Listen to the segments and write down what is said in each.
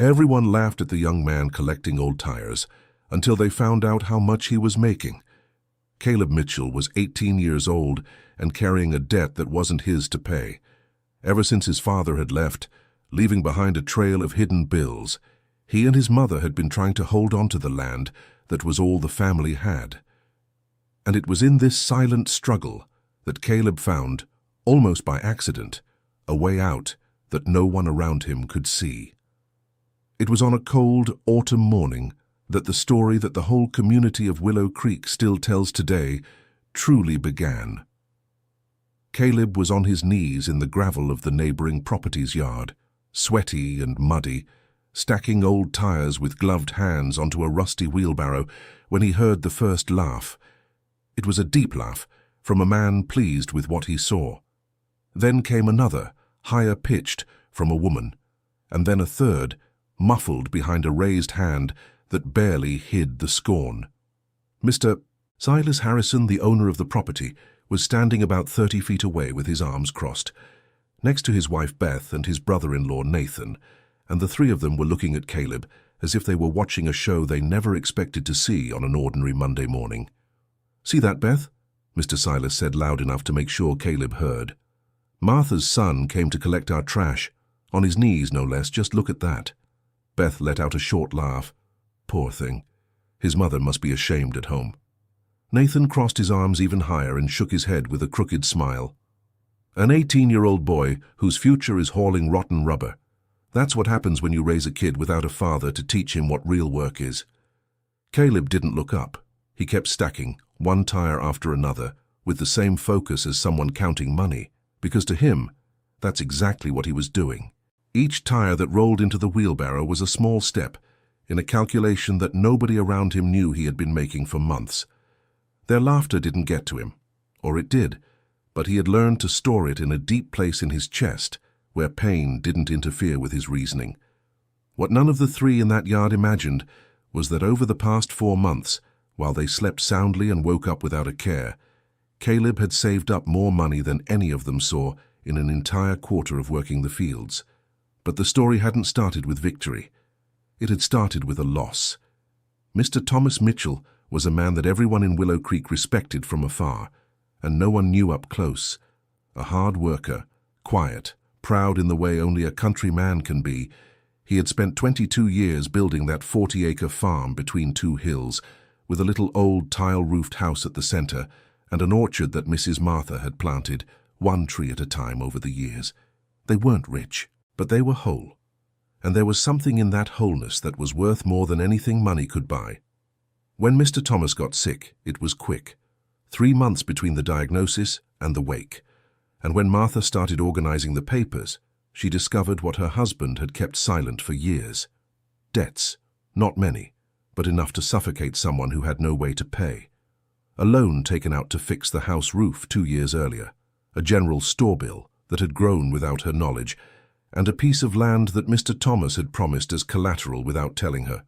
Everyone laughed at the young man collecting old tires until they found out how much he was making. Caleb Mitchell was 18 years old and carrying a debt that wasn't his to pay. Ever since his father had left, leaving behind a trail of hidden bills, he and his mother had been trying to hold on to the land that was all the family had. And it was in this silent struggle that Caleb found, almost by accident, a way out that no one around him could see. It was on a cold autumn morning that the story that the whole community of Willow Creek still tells today truly began. Caleb was on his knees in the gravel of the neighboring property's yard, sweaty and muddy, stacking old tires with gloved hands onto a rusty wheelbarrow when he heard the first laugh. It was a deep laugh from a man pleased with what he saw. Then came another, higher pitched, from a woman, and then a third, muffled behind a raised hand that barely hid the scorn. Mr. Silas Harrison, the owner of the property, was standing about 30 feet away with his arms crossed, next to his wife Beth and his brother-in-law Nathan, and the three of them were looking at Caleb as if they were watching a show they never expected to see on an ordinary Monday morning. "See that, Beth?" Mr. Silas said loud enough to make sure Caleb heard. "Martha's son came to collect our trash, on his knees no less, just look at that." Beth let out a short laugh. Poor thing. His mother must be ashamed at home. Nathan crossed his arms even higher and shook his head with a crooked smile. "An 18-year-old boy whose future is hauling rotten rubber. That's what happens when you raise a kid without a father to teach him what real work is." Caleb didn't look up. He kept stacking, one tire after another, with the same focus as someone counting money, because to him, that's exactly what he was doing. Each tire that rolled into the wheelbarrow was a small step in a calculation that nobody around him knew he had been making for months. Their laughter didn't get to him, or it did, but he had learned to store it in a deep place in his chest where pain didn't interfere with his reasoning. What none of the three in that yard imagined was that over the past 4 months, while they slept soundly and woke up without a care, Caleb had saved up more money than any of them saw in an entire quarter of working the fields. But the story hadn't started with victory. It had started with a loss. Mr. Thomas Mitchell was a man that everyone in Willow Creek respected from afar, and no one knew up close. A hard worker, quiet, proud in the way only a country man can be, he had spent 22 years building that 40-acre farm between two hills, with a little old tile-roofed house at the center and an orchard that Mrs. Martha had planted, one tree at a time over the years. They weren't rich, but they were whole. And there was something in that wholeness that was worth more than anything money could buy. When Mr. Thomas got sick, it was quick. 3 months between the diagnosis and the wake. And when Martha started organizing the papers, she discovered what her husband had kept silent for years. Debts, not many, but enough to suffocate someone who had no way to pay. A loan taken out to fix the house roof 2 years earlier, a general store bill that had grown without her knowledge, and a piece of land that Mr. Thomas had promised as collateral without telling her.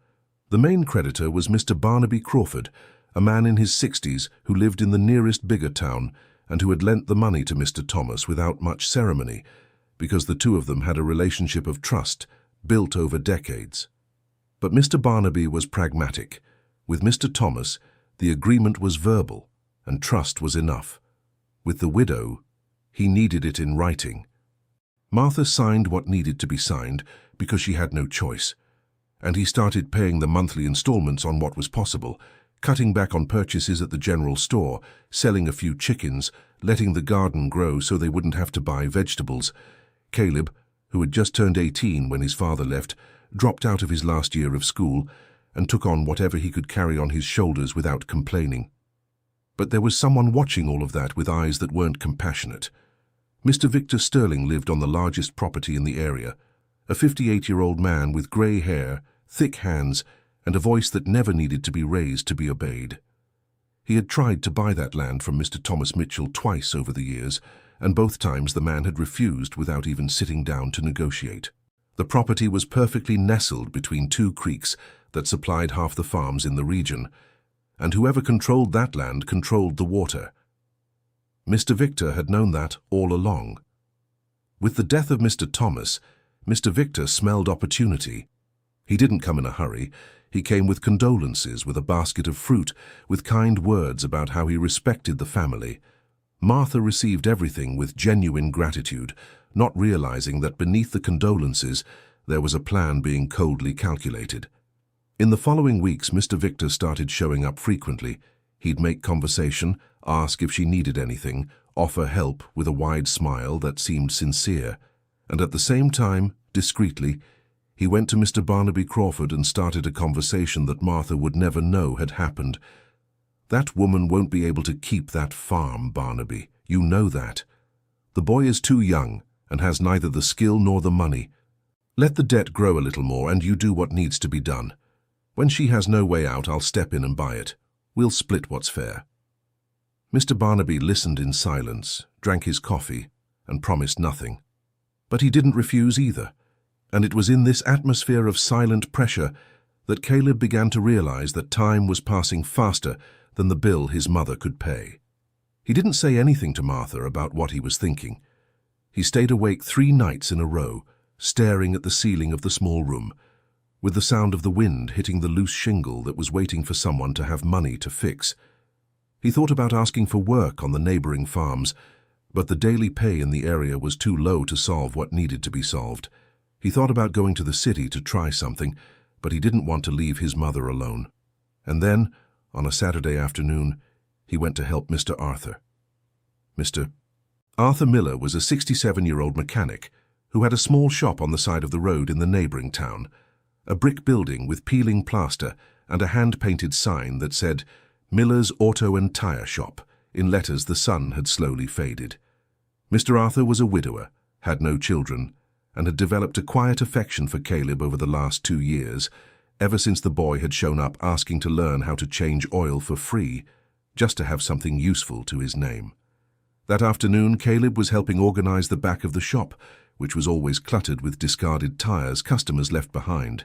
The main creditor was Mr. Barnaby Crawford, a man in his 60s who lived in the nearest bigger town and who had lent the money to Mr. Thomas without much ceremony, because the two of them had a relationship of trust built over decades. But Mr. Barnaby was pragmatic. With Mr. Thomas, the agreement was verbal, and trust was enough. With the widow, he needed it in writing. Martha signed what needed to be signed because she had no choice, and he started paying the monthly installments on what was possible, cutting back on purchases at the general store, selling a few chickens, letting the garden grow so they wouldn't have to buy vegetables. Caleb, who had just turned 18 when his father left, dropped out of his last year of school and took on whatever he could carry on his shoulders without complaining. But there was someone watching all of that with eyes that weren't compassionate. Mr. Victor Sterling lived on the largest property in the area, a 58-year-old man with grey hair, thick hands, and a voice that never needed to be raised to be obeyed. He had tried to buy that land from Mr. Thomas Mitchell twice over the years, and both times the man had refused without even sitting down to negotiate. The property was perfectly nestled between 2 creeks that supplied half the farms in the region, and whoever controlled that land controlled the water. Mr. Victor had known that all along. With the death of Mr. Thomas, Mr. Victor smelled opportunity. He didn't come in a hurry. He came with condolences, with a basket of fruit, with kind words about how he respected the family. Martha received everything with genuine gratitude, not realizing that beneath the condolences there was a plan being coldly calculated. In the following weeks, Mr. Victor started showing up frequently. He'd make conversation, ask if she needed anything, offer help with a wide smile that seemed sincere. And at the same time, discreetly, he went to Mr. Barnaby Crawford and started a conversation that Martha would never know had happened. "That woman won't be able to keep that farm, Barnaby. You know that. The boy is too young and has neither the skill nor the money. Let the debt grow a little more and you do what needs to be done. When she has no way out, I'll step in and buy it. We'll split what's fair." Mr. Barnaby listened in silence, drank his coffee, and promised nothing. But he didn't refuse either, and it was in this atmosphere of silent pressure that Caleb began to realize that time was passing faster than the bill his mother could pay. He didn't say anything to Martha about what he was thinking. He stayed awake 3 nights in a row, staring at the ceiling of the small room, with the sound of the wind hitting the loose shingle that was waiting for someone to have money to fix. He thought about asking for work on the neighboring farms, but the daily pay in the area was too low to solve what needed to be solved. He thought about going to the city to try something, but he didn't want to leave his mother alone. And then, on a Saturday afternoon, he went to help Mr. Arthur. Mr. Arthur Miller was a 67-year-old mechanic who had a small shop on the side of the road in the neighboring town, a brick building with peeling plaster and a hand-painted sign that said, "Miller's Auto and Tire Shop," in letters the sun had slowly faded. Mr. Arthur was a widower, had no children, and had developed a quiet affection for Caleb over the last 2 years, ever since the boy had shown up asking to learn how to change oil for free, just to have something useful to his name. That afternoon, Caleb was helping organize the back of the shop, which was always cluttered with discarded tires customers left behind,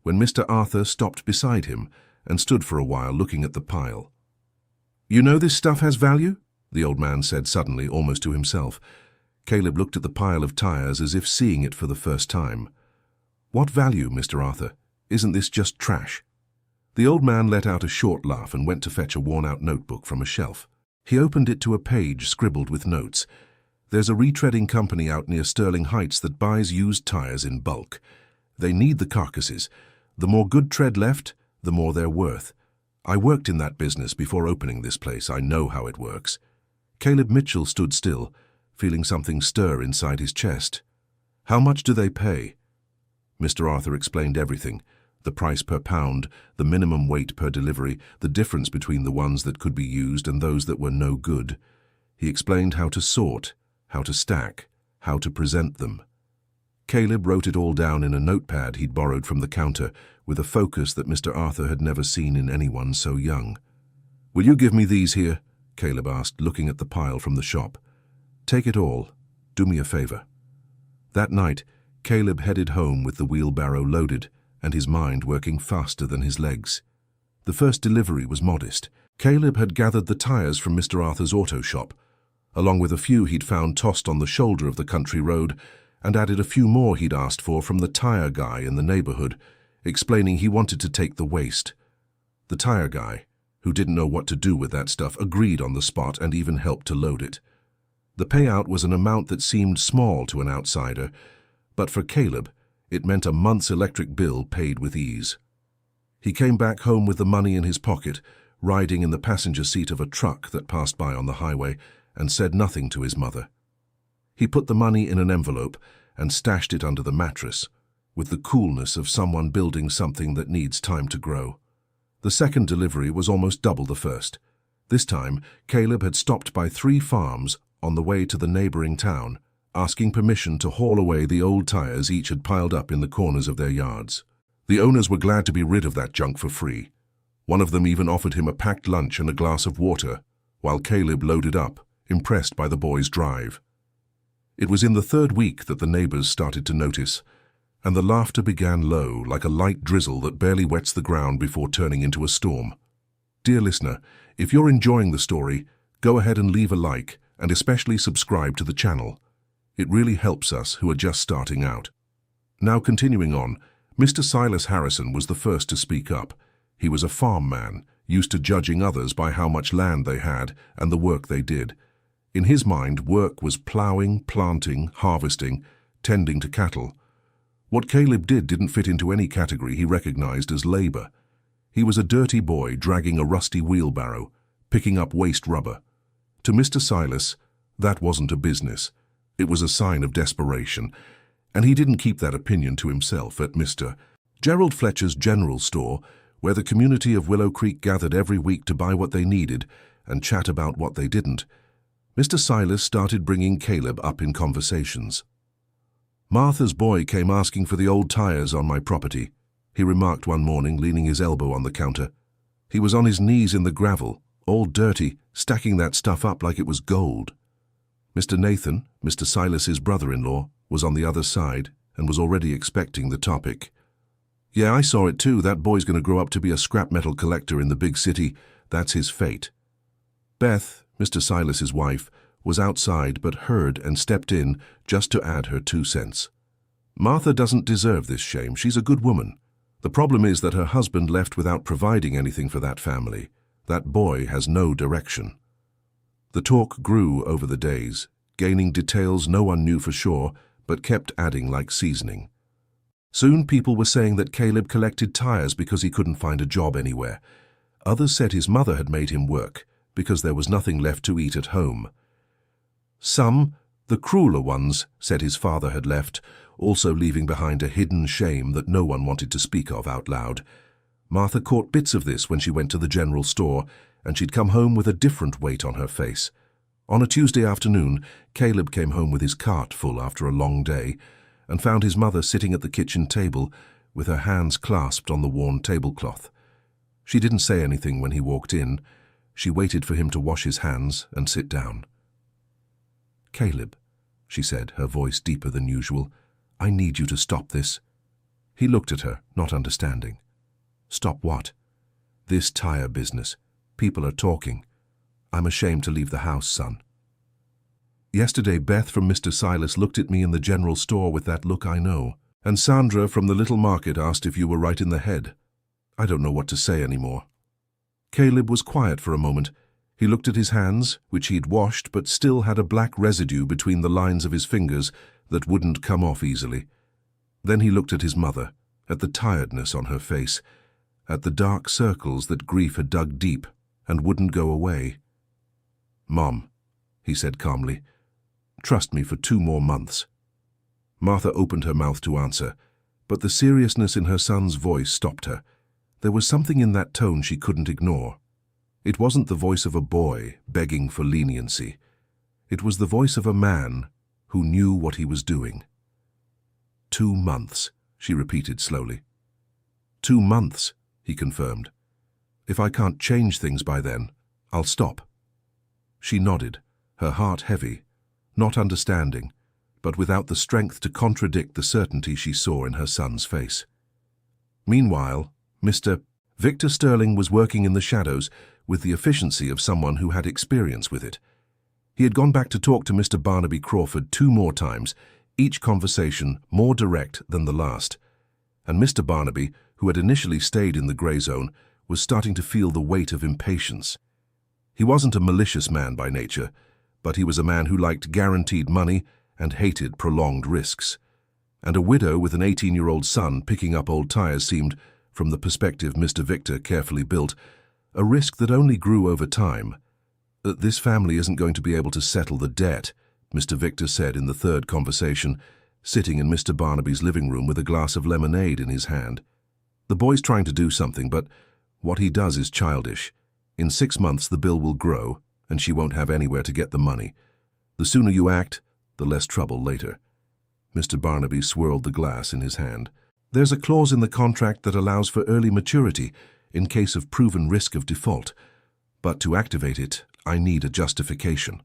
when Mr. Arthur stopped beside him and stood for a while looking at the pile. "You know this stuff has value?" the old man said suddenly, almost to himself. Caleb looked at the pile of tires as if seeing it for the first time. "What value, Mr. Arthur? Isn't this just trash?" The old man let out a short laugh and went to fetch a worn-out notebook from a shelf. He opened it to a page scribbled with notes. "There's a retreading company out near Sterling Heights that buys used tires in bulk. They need the carcasses. The more good tread left, the more they're worth. I worked in that business before opening this place. I know how it works." Caleb Mitchell stood still, feeling something stir inside his chest. "How much do they pay?" Mr. Arthur explained everything. The price per pound, the minimum weight per delivery, the difference between the ones that could be used and those that were no good. He explained how to sort, how to stack, how to present them. Caleb wrote it all down in a notepad he'd borrowed from the counter, with a focus that Mr. Arthur had never seen in anyone so young. "Will you give me these here?" Caleb asked, looking at the pile from the shop. "Take it all. Do me a favor." That night, Caleb headed home with the wheelbarrow loaded and his mind working faster than his legs. The first delivery was modest. Caleb had gathered the tires from Mr. Arthur's auto shop, along with a few he'd found tossed on the shoulder of the country road, and added a few more he'd asked for from the tire guy in the neighborhood, explaining he wanted to take the waste. The tire guy, who didn't know what to do with that stuff, agreed on the spot and even helped to load it. The payout was an amount that seemed small to an outsider, but for Caleb, it meant a month's electric bill paid with ease. He came back home with the money in his pocket, riding in the passenger seat of a truck that passed by on the highway, and said nothing to his mother. He put the money in an envelope and stashed it under the mattress, with the coolness of someone building something that needs time to grow. The second delivery was almost double the first. This time, Caleb had stopped by 3 farms on the way to the neighboring town, asking permission to haul away the old tires each had piled up in the corners of their yards. The owners were glad to be rid of that junk for free. One of them even offered him a packed lunch and a glass of water, while Caleb loaded up, impressed by the boy's drive. It was in the 3rd week that the neighbors started to notice, and the laughter began low, like a light drizzle that barely wets the ground before turning into a storm. Dear listener, if you're enjoying the story, go ahead and leave a like, and especially subscribe to the channel. It really helps us who are just starting out. Now continuing on, Mr. Silas Harrison was the first to speak up. He was a farm man, used to judging others by how much land they had and the work they did. In his mind, work was ploughing, planting, harvesting, tending to cattle. What Caleb didn't fit into any category he recognized as labor. He was a dirty boy dragging a rusty wheelbarrow, picking up waste rubber. To Mr. Silas, that wasn't a business. It was a sign of desperation, and he didn't keep that opinion to himself at Mr. Gerald Fletcher's general store, where the community of Willow Creek gathered every week to buy what they needed and chat about what they didn't. Mr. Silas started bringing Caleb up in conversations. "Martha's boy came asking for the old tires on my property," he remarked one morning, leaning his elbow on the counter. He was on his knees in the gravel, all dirty, stacking that stuff up like it was gold. Mr. Nathan, Mr. Silas's brother-in-law, was on the other side and was already expecting the topic. "Yeah, I saw it too. That boy's going to grow up to be a scrap metal collector in the big city. That's his fate." Beth, Mr. Silas's wife, was outside but heard and stepped in just to add her 2 cents. "Martha doesn't deserve this shame. She's a good woman. The problem is that her husband left without providing anything for that family. That boy has no direction." The talk grew over the days, gaining details no one knew for sure, but kept adding like seasoning. Soon people were saying that Caleb collected tires because he couldn't find a job anywhere. Others said his mother had made him work because there was nothing left to eat at home. Some, the crueler ones, said his father had left, also leaving behind a hidden shame that no one wanted to speak of out loud. Martha caught bits of this when she went to the general store, and she'd come home with a different weight on her face. On a Tuesday afternoon, Caleb came home with his cart full after a long day, and found his mother sitting at the kitchen table with her hands clasped on the worn tablecloth. She didn't say anything when he walked in. She waited for him to wash his hands and sit down. "Caleb," she said, her voice deeper than usual, "I need you to stop this." He looked at her, not understanding. "Stop what?" "This tire business. People are talking. I'm ashamed to leave the house, son." Yesterday, Beth from Mr. Silas looked at me in the general store with that look I know, and Sandra from the little market asked if you were right in the head. I don't know what to say anymore. Caleb was quiet for a moment. He looked at his hands, which he'd washed but still had a black residue between the lines of his fingers that wouldn't come off easily. Then he looked at his mother, at the tiredness on her face, at the dark circles that grief had dug deep and wouldn't go away. "Mom," he said calmly, "trust me for 2 more months." Martha opened her mouth to answer, but the seriousness in her son's voice stopped her. There was something in that tone she couldn't ignore. It wasn't the voice of a boy begging for leniency. It was the voice of a man who knew what he was doing. 2 months, she repeated slowly. 2 months, he confirmed. "If I can't change things by then, I'll stop." She nodded, her heart heavy, not understanding, but without the strength to contradict the certainty she saw in her son's face. Meanwhile, Mr. Victor Sterling was working in the shadows with the efficiency of someone who had experience with it. He had gone back to talk to Mr. Barnaby Crawford 2 more times, each conversation more direct than the last. And Mr. Barnaby, who had initially stayed in the grey zone, was starting to feel the weight of impatience. He wasn't a malicious man by nature, but he was a man who liked guaranteed money and hated prolonged risks. And a widow with an 18-year-old son picking up old tires seemed, from the perspective Mr. Victor carefully built, a risk that only grew over time. "This family isn't going to be able to settle the debt," Mr. Victor said in the 3rd conversation, sitting in Mr. Barnaby's living room with a glass of lemonade in his hand. "The boy's trying to do something, but what he does is childish. In 6 months the bill will grow, and she won't have anywhere to get the money. The sooner you act, the less trouble later." Mr. Barnaby swirled the glass in his hand. "There's a clause in the contract that allows for early maturity in case of proven risk of default, but to activate it, I need a justification."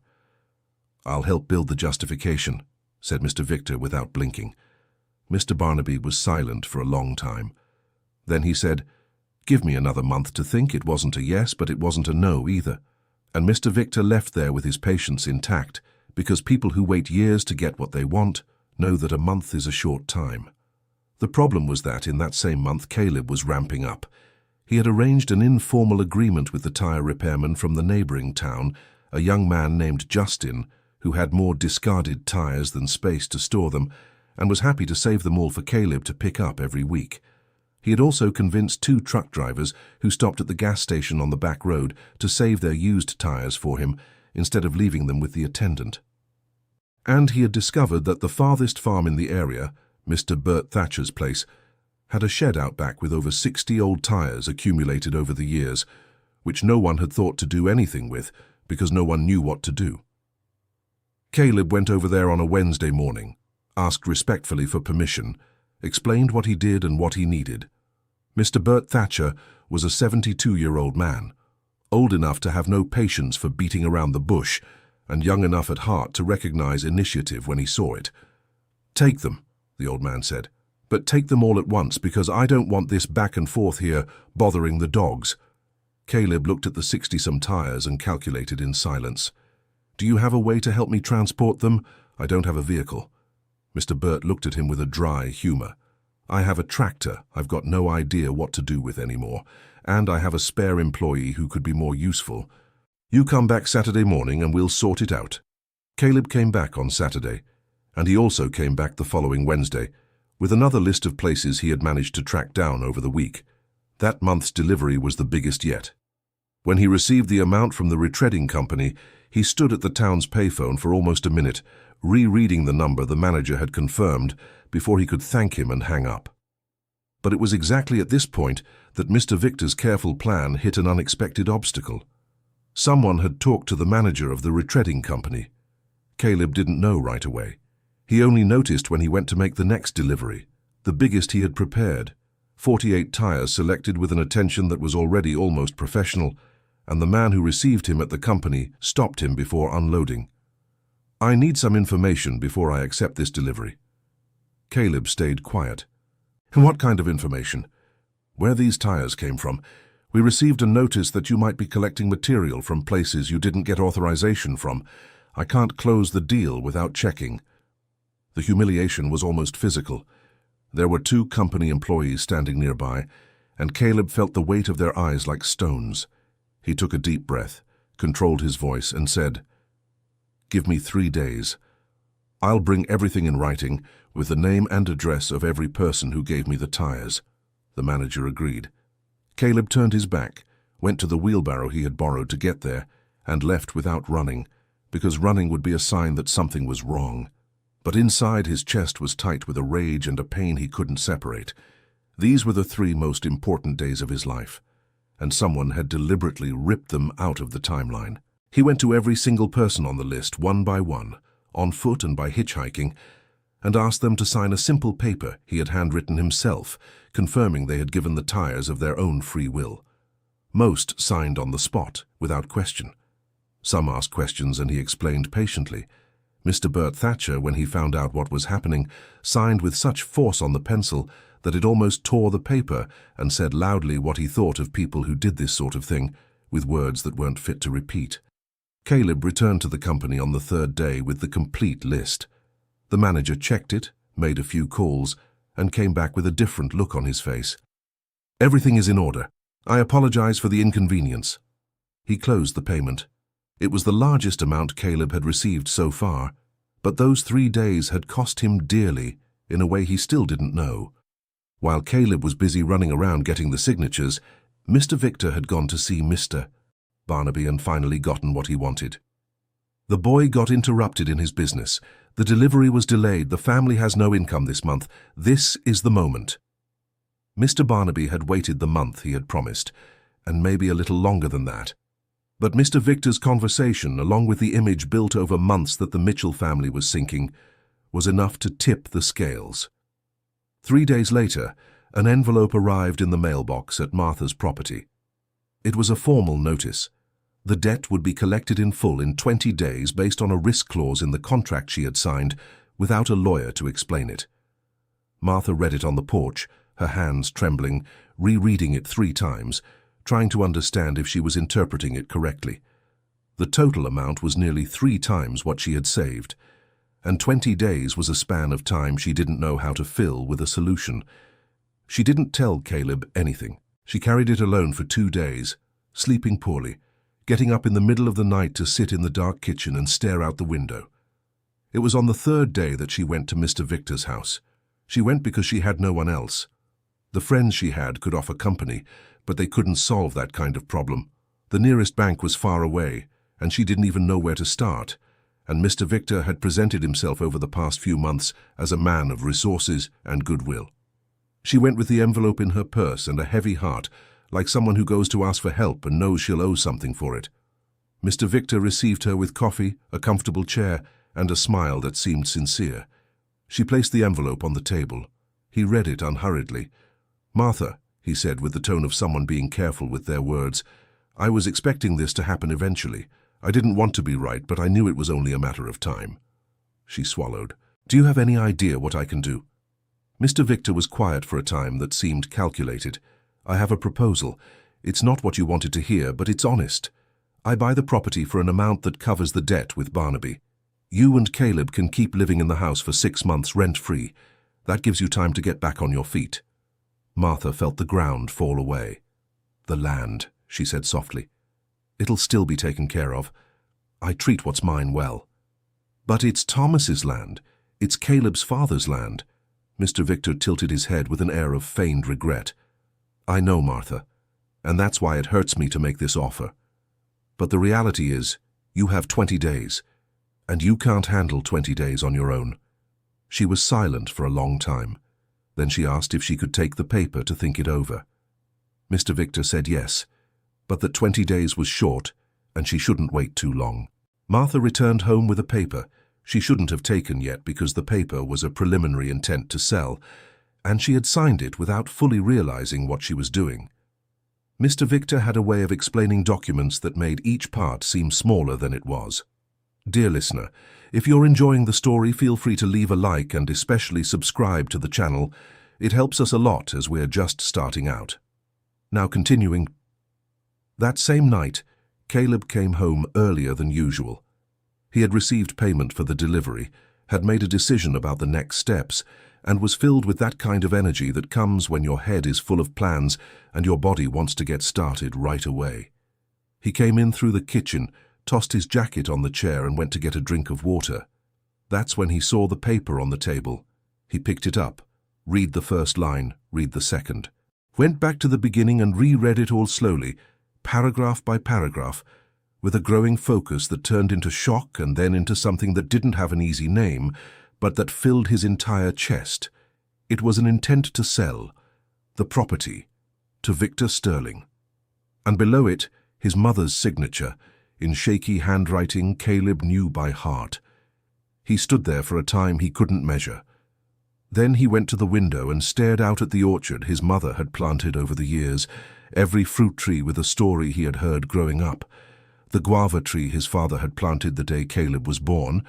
"I'll help build the justification," said Mr. Victor without blinking. Mr. Barnaby was silent for a long time. Then he said, "Give me another month to think. It wasn't a yes, but it wasn't a no either." And Mr. Victor left there with his patience intact, because people who wait years to get what they want know that a month is a short time. The problem was that in that same month Caleb was ramping up. He had arranged an informal agreement with the tire repairman from the neighboring town, a young man named Justin, who had more discarded tires than space to store them, and was happy to save them all for Caleb to pick up every week. He had also convinced 2 truck drivers who stopped at the gas station on the back road to save their used tires for him instead of leaving them with the attendant. And he had discovered that the farthest farm in the area, Mr. Bert Thatcher's place, had a shed out back with over 60 old tires accumulated over the years, which no one had thought to do anything with because no one knew what to do. Caleb went over there on a Wednesday morning, asked respectfully for permission, explained what he did and what he needed. Mr. Bert Thatcher was a 72-year-old man, old enough to have no patience for beating around the bush and young enough at heart to recognize initiative when he saw it. "Take them," the old man said, "but take them all at once because I don't want this back and forth here bothering the dogs." Caleb looked at the 60-some tires and calculated in silence. "Do you have a way to help me transport them? I don't have a vehicle." Mr. Bert looked at him with a dry humor. "I have a tractor I've got no idea what to do with anymore, and I have a spare employee who could be more useful. You come back Saturday morning and we'll sort it out." Caleb came back on Saturday, and he also came back the following Wednesday, with another list of places he had managed to track down over the week. That month's delivery was the biggest yet. When he received the amount from the retreading company, he stood at the town's payphone for almost a minute, rereading the number the manager had confirmed before he could thank him and hang up. But it was exactly at this point that Mr. Victor's careful plan hit an unexpected obstacle. Someone had talked to the manager of the retreading company. Caleb didn't know right away. He only noticed when he went to make the next delivery, the biggest he had prepared, 48 tires selected with an attention that was already almost professional, and the man who received him at the company stopped him before unloading. "I need some information before I accept this delivery." Caleb stayed quiet. "What kind of information?" "Where these tires came from. We received a notice that you might be collecting material from places you didn't get authorization from. I can't close the deal without checking." The humiliation was almost physical. There were 2 company employees standing nearby, and Caleb felt the weight of their eyes like stones. He took a deep breath, controlled his voice, and said, "Give me 3 days. I'll bring everything in writing with the name and address of every person who gave me the tires." The manager agreed. Caleb turned his back, went to the wheelbarrow he had borrowed to get there, and left without running, because running would be a sign that something was wrong. But inside his chest was tight with a rage and a pain he couldn't separate. These were the 3 most important days of his life, and someone had deliberately ripped them out of the timeline. He went to every single person on the list, one by one, on foot and by hitchhiking, and asked them to sign a simple paper he had handwritten himself, confirming they had given the tires of their own free will. Most signed on the spot, without question. Some asked questions and he explained patiently. Mr. Bert Thatcher, when he found out what was happening, signed with such force on the pencil that it almost tore the paper and said loudly what he thought of people who did this sort of thing, with words that weren't fit to repeat. Caleb returned to the company on the 3rd day with the complete list. The manager checked it, made a few calls, and came back with a different look on his face. "Everything is in order. I apologize for the inconvenience." He closed the payment. It was the largest amount Caleb had received so far, but those 3 days had cost him dearly in a way he still didn't know. While Caleb was busy running around getting the signatures, Mr. Victor had gone to see Mr. Barnaby and finally gotten what he wanted. The boy got interrupted in his business. The delivery was delayed. The family has no income this month. This is the moment. Mr. Barnaby had waited the month he had promised, and maybe a little longer than that. But Mr. Victor's conversation, along with the image built over months that the Mitchell family was sinking, was enough to tip the scales. 3 days later, an envelope arrived in the mailbox at Martha's property. It was a formal notice. The debt would be collected in full in 20 days based on a risk clause in the contract she had signed, without a lawyer to explain it. Martha read it on the porch, her hands trembling, rereading it 3 times, trying to understand if she was interpreting it correctly. The total amount was nearly 3 times what she had saved, and 20 days was a span of time she didn't know how to fill with a solution. She didn't tell Caleb anything. She carried it alone for 2 days, sleeping poorly, getting up in the middle of the night to sit in the dark kitchen and stare out the window. It was on the 3rd day that she went to Mr. Victor's house. She went because she had no one else. The friends she had could offer company, but they couldn't solve that kind of problem. The nearest bank was far away, and she didn't even know where to start. And Mr. Victor had presented himself over the past few months as a man of resources and goodwill. She went with the envelope in her purse and a heavy heart, like someone who goes to ask for help and knows she'll owe something for it. Mr. Victor received her with coffee, a comfortable chair, and a smile that seemed sincere. She placed the envelope on the table. He read it unhurriedly. "Martha," he said with the tone of someone being careful with their words, "I was expecting this to happen eventually. I didn't want to be right, but I knew it was only a matter of time." She swallowed. "Do you have any idea what I can do?" Mr. Victor was quiet for a time that seemed calculated. "I have a proposal. It's not what you wanted to hear, but it's honest. I buy the property for an amount that covers the debt with Barnaby. You and Caleb can keep living in the house for 6 months rent-free. That gives you time to get back on your feet." Martha felt the ground fall away. "The land," she said softly. "It'll still be taken care of. I treat what's mine well." "But it's Thomas's land. It's Caleb's father's land." Mr. Victor tilted his head with an air of feigned regret. "I know, Martha, and that's why it hurts me to make this offer. But the reality is, you have 20 days, and you can't handle 20 days on your own." She was silent for a long time. Then she asked if she could take the paper to think it over. Mr. Victor said yes, but that 20 days was short, and she shouldn't wait too long. Martha returned home with a paper she shouldn't have taken yet because the paper was a preliminary intent to sell, and she had signed it without fully realizing what she was doing. Mr. Victor had a way of explaining documents that made each part seem smaller than it was. Dear listener, if you're enjoying the story, feel free to leave a like and especially subscribe to the channel. It helps us a lot as we're just starting out. Now continuing. That same night, Caleb came home earlier than usual. He had received payment for the delivery, had made a decision about the next steps, and was filled with that kind of energy that comes when your head is full of plans and your body wants to get started right away. He came in through the kitchen, tossed his jacket on the chair and went to get a drink of water. That's when he saw the paper on the table. He picked it up, read the first line, read the second, went back to the beginning and reread it all slowly, paragraph by paragraph, with a growing focus that turned into shock and then into something that didn't have an easy name, but that filled his entire chest. It was an intent to sell, the property, to Victor Sterling. And below it, his mother's signature, in shaky handwriting Caleb knew by heart. He stood there for a time he couldn't measure. Then he went to the window and stared out at the orchard his mother had planted over the years, every fruit tree with a story he had heard growing up. The guava tree his father had planted the day Caleb was born,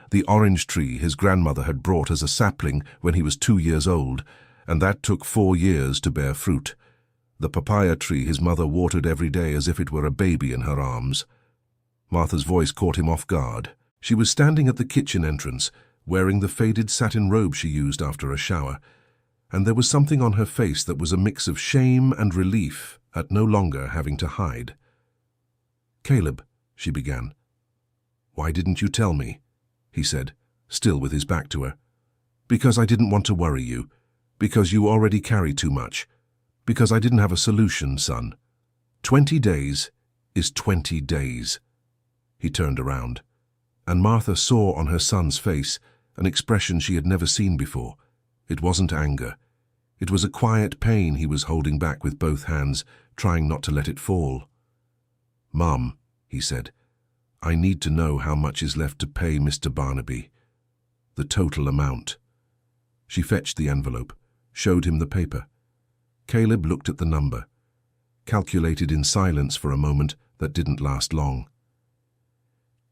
the orange tree his grandmother had brought as a sapling when he was 2 years old, and that took 4 years to bear fruit, the papaya tree his mother watered every day as if it were a baby in her arms. Martha's voice caught him off guard. She was standing at the kitchen entrance, wearing the faded satin robe she used after a shower, and there was something on her face that was a mix of shame and relief at no longer having to hide. "Caleb," she began. "Why didn't you tell me?" he said, still with his back to her. "Because I didn't want to worry you. Because you already carry too much. Because I didn't have a solution, son. 20 days is 20 days. He turned around, and Martha saw on her son's face an expression she had never seen before. It wasn't anger. It was a quiet pain he was holding back with both hands, trying not to let it fall. "Mom," he said, "I need to know how much is left to pay Mr. Barnaby. The total amount." She fetched the envelope, showed him the paper. Caleb looked at the number, calculated in silence for a moment that didn't last long.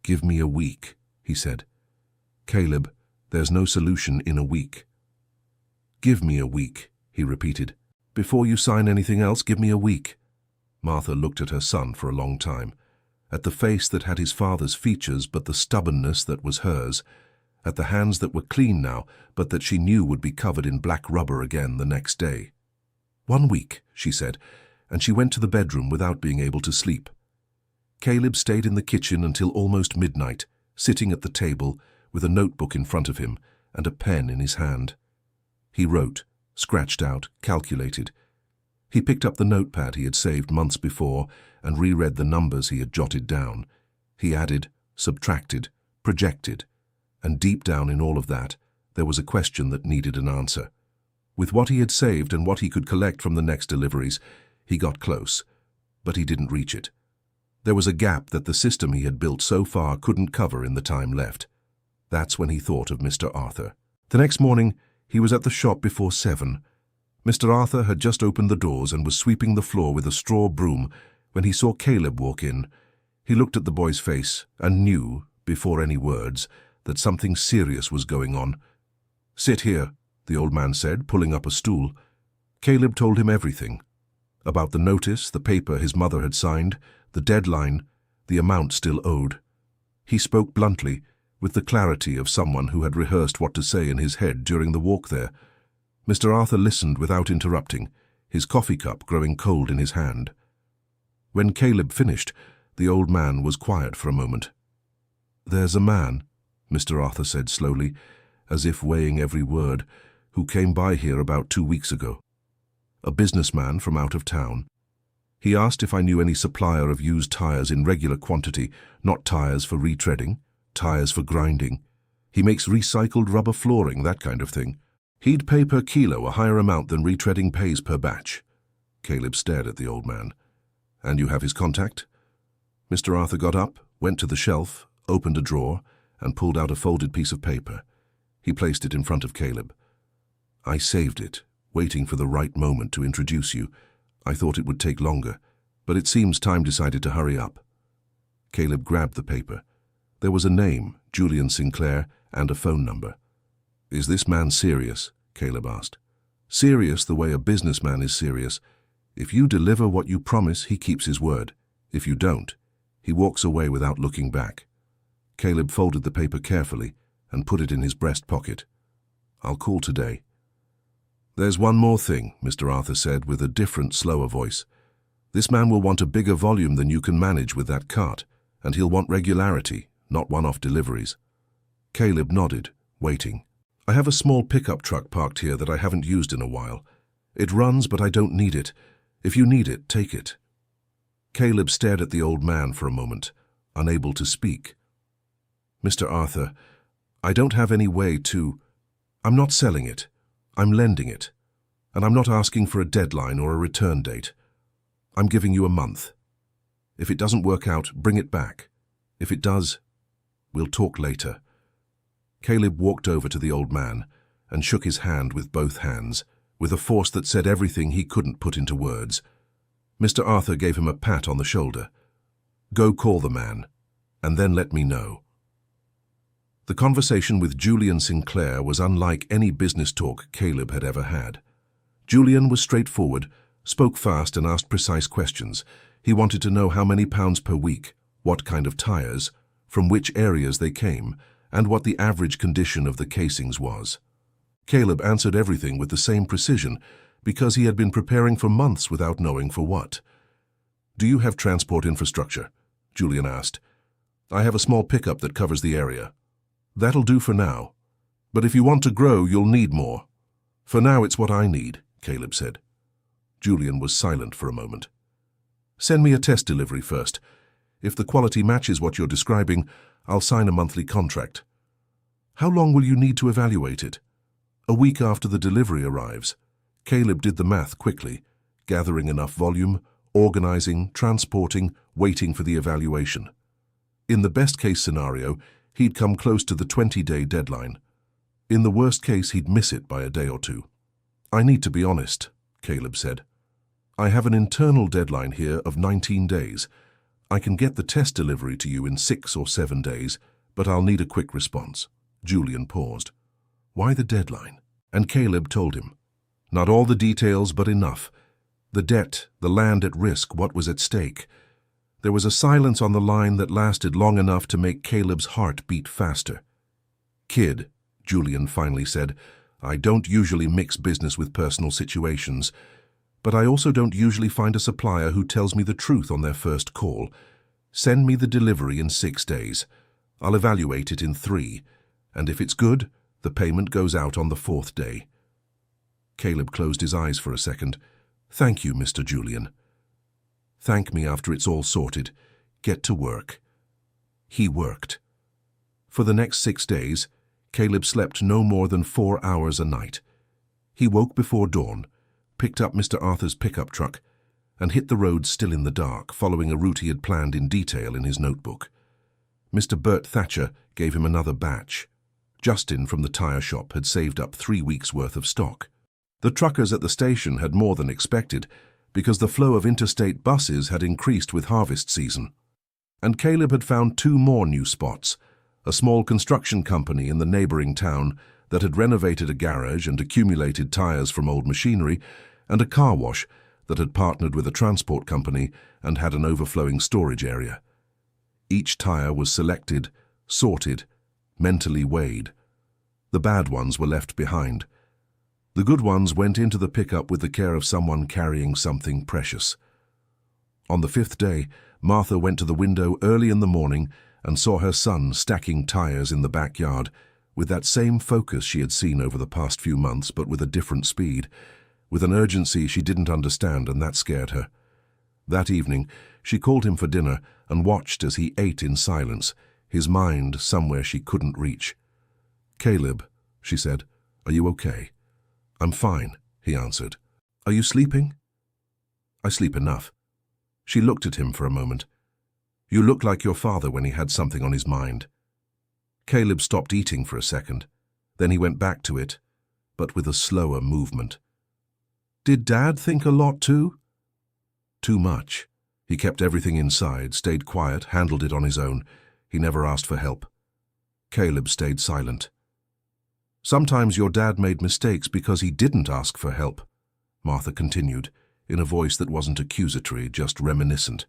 "Give me a week," he said. "Caleb, there's no solution in a week." "Give me a week," he repeated. "Before you sign anything else, give me a week." Martha looked at her son for a long time, at the face that had his father's features but the stubbornness that was hers, at the hands that were clean now, but that she knew would be covered in black rubber again the next day. 1 week, she said, and she went to the bedroom without being able to sleep. Caleb stayed in the kitchen until almost midnight, sitting at the table with a notebook in front of him and a pen in his hand. He wrote, scratched out, calculated. He picked up the notepad he had saved months before and reread the numbers he had jotted down. He added, subtracted, projected, and deep down in all of that, there was a question that needed an answer. With what he had saved and what he could collect from the next deliveries, he got close, but he didn't reach it. There was a gap that the system he had built so far couldn't cover in the time left. That's when he thought of Mr. Arthur. The next morning, he was at the shop before 7. Mr. Arthur had just opened the doors and was sweeping the floor with a straw broom when he saw Caleb walk in. He looked at the boy's face and knew, before any words, that something serious was going on. "Sit here," the old man said, pulling up a stool. Caleb told him everything. About the notice, the paper his mother had signed, the deadline, the amount still owed. He spoke bluntly, with the clarity of someone who had rehearsed what to say in his head during the walk there. Mr. Arthur listened without interrupting, his coffee cup growing cold in his hand. When Caleb finished, the old man was quiet for a moment. "There's a man," Mr. Arthur said slowly, as if weighing every word, "who came by here about 2 weeks ago. A businessman from out of town. He asked if I knew any supplier of used tires in regular quantity, not tires for retreading, tires for grinding. He makes recycled rubber flooring, that kind of thing. He'd pay per kilo a higher amount than retreading pays per batch." Caleb stared at the old man. "And you have his contact?" Mr. Arthur got up, went to the shelf, opened a drawer, and pulled out a folded piece of paper. He placed it in front of Caleb. "I saved it, waiting for the right moment to introduce you. I thought it would take longer, but it seems time decided to hurry up." Caleb grabbed the paper. There was a name, Julian Sinclair, and a phone number. "Is this man serious?" Caleb asked. "Serious the way a businessman is serious. If you deliver what you promise, he keeps his word. If you don't, he walks away without looking back." Caleb folded the paper carefully and put it in his breast pocket. "I'll call today." "There's one more thing," Mr. Arthur said with a different, slower voice. "This man will want a bigger volume than you can manage with that cart, and he'll want regularity, not one-off deliveries." Caleb nodded, waiting. "I have a small pickup truck parked here that I haven't used in a while. It runs, but I don't need it. If you need it, take it." Caleb stared at the old man for a moment, unable to speak. "Mr. Arthur, I don't have any way to... I'm not selling it. I'm lending it. And I'm not asking for a deadline or a return date. I'm giving you a month. If it doesn't work out, bring it back. If it does, we'll talk later." Caleb walked over to the old man and shook his hand with both hands, with a force that said everything he couldn't put into words. Mr. Arthur gave him a pat on the shoulder. "Go call the man, and then let me know." The conversation with Julian Sinclair was unlike any business talk Caleb had ever had. Julian was straightforward, spoke fast and asked precise questions. He wanted to know how many pounds per week, what kind of tires, from which areas they came, and what the average condition of the casings was. Caleb answered everything with the same precision because he had been preparing for months without knowing for what. "Do you have transport infrastructure?" Julian asked. "I have a small pickup that covers the area. That'll do for now. But if you want to grow, you'll need more. For now, it's what I need," Caleb said. Julian was silent for a moment. "Send me a test delivery first. If the quality matches what you're describing, I'll sign a monthly contract." "How long will you need to evaluate it?" "A week after the delivery arrives." Caleb did the math quickly, gathering enough volume, organizing, transporting, waiting for the evaluation. In the best-case scenario, he'd come close to the 20-day deadline. In the worst case, he'd miss it by a day or two. "I need to be honest," Caleb said. "I have an internal deadline here of 19 days. I can get the test delivery to you in 6 or 7 days, but I'll need a quick response." Julian paused. "Why the deadline?" And Caleb told him. Not all the details, but enough. The debt, the land at risk, what was at stake. There was a silence on the line that lasted long enough to make Caleb's heart beat faster. "Kid," Julian finally said, "I don't usually mix business with personal situations, but I also don't usually find a supplier who tells me the truth on their first call. Send me the delivery in 6 days. I'll evaluate it in 3, and if it's good, the payment goes out on the 4th day." Caleb closed his eyes for a second. "Thank you, Mr. Julian." "Thank me after it's all sorted. Get to work." He worked. For the next 6 days, Caleb slept no more than 4 hours a night. He woke before dawn, picked up Mr. Arthur's pickup truck, and hit the road still in the dark, following a route he had planned in detail in his notebook. Mr. Bert Thatcher gave him another batch. Justin from the tire shop had saved up 3 weeks' worth of stock. The truckers at the station had more than expected, because the flow of interstate buses had increased with harvest season. And Caleb had found 2 more new spots: a small construction company in the neighboring town that had renovated a garage and accumulated tires from old machinery, and a car wash that had partnered with a transport company and had an overflowing storage area. Each tire was selected, sorted, mentally weighed. The bad ones were left behind. The good ones went into the pickup with the care of someone carrying something precious. On the 5th day, Martha went to the window early in the morning and saw her son stacking tires in the backyard, with that same focus she had seen over the past few months, but with a different speed, with an urgency she didn't understand, and that scared her. That evening, she called him for dinner and watched as he ate in silence, his mind somewhere she couldn't reach. "Caleb," she said, "are you okay?" "I'm fine," he answered. "Are you sleeping?" "I sleep enough." She looked at him for a moment. "You look like your father when he had something on his mind." Caleb stopped eating for a second. Then he went back to it, but with a slower movement. "Did Dad think a lot too?" "Too much. He kept everything inside, stayed quiet, handled it on his own. He never asked for help." Caleb stayed silent. "Sometimes your dad made mistakes because he didn't ask for help," Martha continued, in a voice that wasn't accusatory, just reminiscent.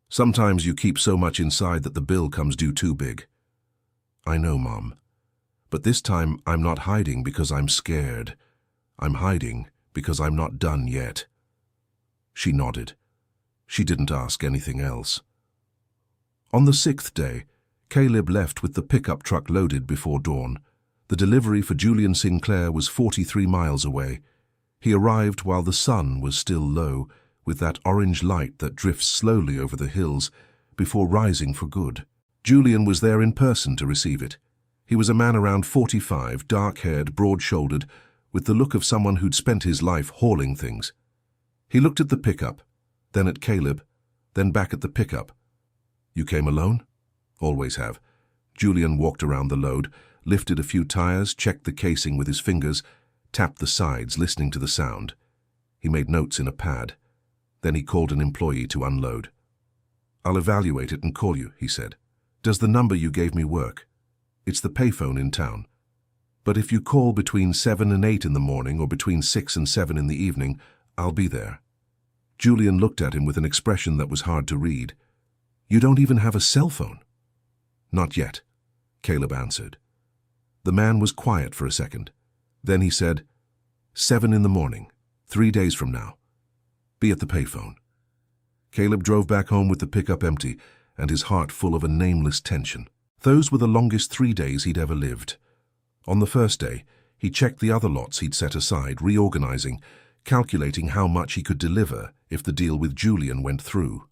"Sometimes you keep so much inside that the bill comes due too big." "I know, Mom. But this time I'm not hiding because I'm scared. I'm hiding because I'm not done yet." She nodded. She didn't ask anything else. On the 6th day, Caleb left with the pickup truck loaded before dawn. The delivery for Julian Sinclair was 43 miles away. He arrived while the sun was still low, with that orange light that drifts slowly over the hills before rising for good. Julian was there in person to receive it. He was a man around 45, dark-haired, broad-shouldered, with the look of someone who'd spent his life hauling things. He looked at the pickup, then at Caleb, then back at the pickup. "You came alone?" "Always have." Julian walked around the load, lifted a few tires, checked the casing with his fingers, tapped the sides, listening to the sound. He made notes in a pad. Then he called an employee to unload. "I'll evaluate it and call you," he said. "Does the number you gave me work?" "It's the payphone in town. But if you call between 7 and 8 in the morning or between 6 and 7 in the evening, I'll be there." Julian looked at him with an expression that was hard to read. "You don't even have a cell phone?" "Not yet," Caleb answered. The man was quiet for a second. Then he said, 7 in the morning, 3 days from now. Be at the payphone." Caleb drove back home with the pickup empty and his heart full of a nameless tension. Those were the longest 3 days he'd ever lived. On the first day, he checked the other lots he'd set aside, reorganizing, calculating how much he could deliver if the deal with Julian went through.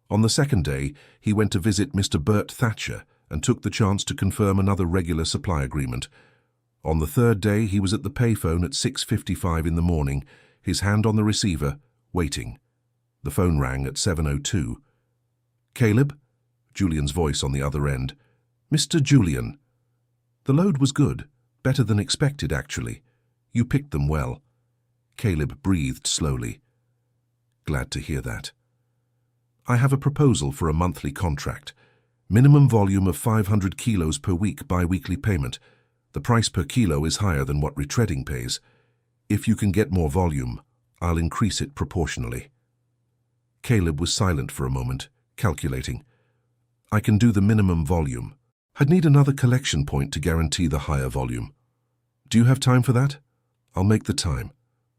On the second day, he went to visit Mr. Bert Thatcher and took the chance to confirm another regular supply agreement. On the third day, he was at the payphone at 6:55 in the morning, his hand on the receiver, waiting. The phone rang at 7:02. "Caleb?" Julian's voice on the other end. "Mr. Julian." "The load was good, better than expected, actually. You picked them well." Caleb breathed slowly. "Glad to hear that. I have a proposal for a monthly contract. Minimum volume of 500 kilos per week, bi-weekly payment. The price per kilo is higher than what retreading pays. If you can get more volume, I'll increase it proportionally." Caleb was silent for a moment, calculating. "I can do the minimum volume. I'd need another collection point to guarantee the higher volume. Do you have time for that? I'll make the time.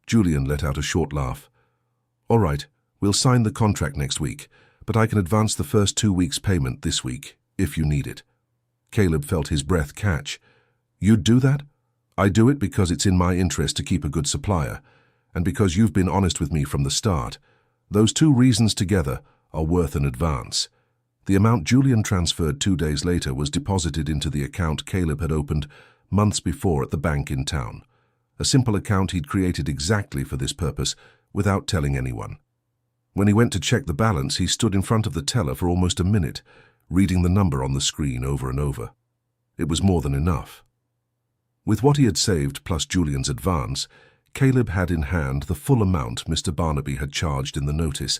Julian let out a short laugh. All right, we'll sign the contract next week, but I can advance the first 2 weeks' payment this week, if you need it. Caleb felt his breath catch. You'd do that? I do it because it's in my interest to keep a good supplier, and because you've been honest with me from the start. Those 2 reasons together are worth an advance. The amount Julian transferred 2 days later was deposited into the account Caleb had opened months before at the bank in town. A simple account he'd created exactly for this purpose, without telling anyone. When he went to check the balance, he stood in front of the teller for almost a minute, reading the number on the screen over and over. It was more than enough. With what he had saved plus Julian's advance, Caleb had in hand the full amount Mr. Barnaby had charged in the notice,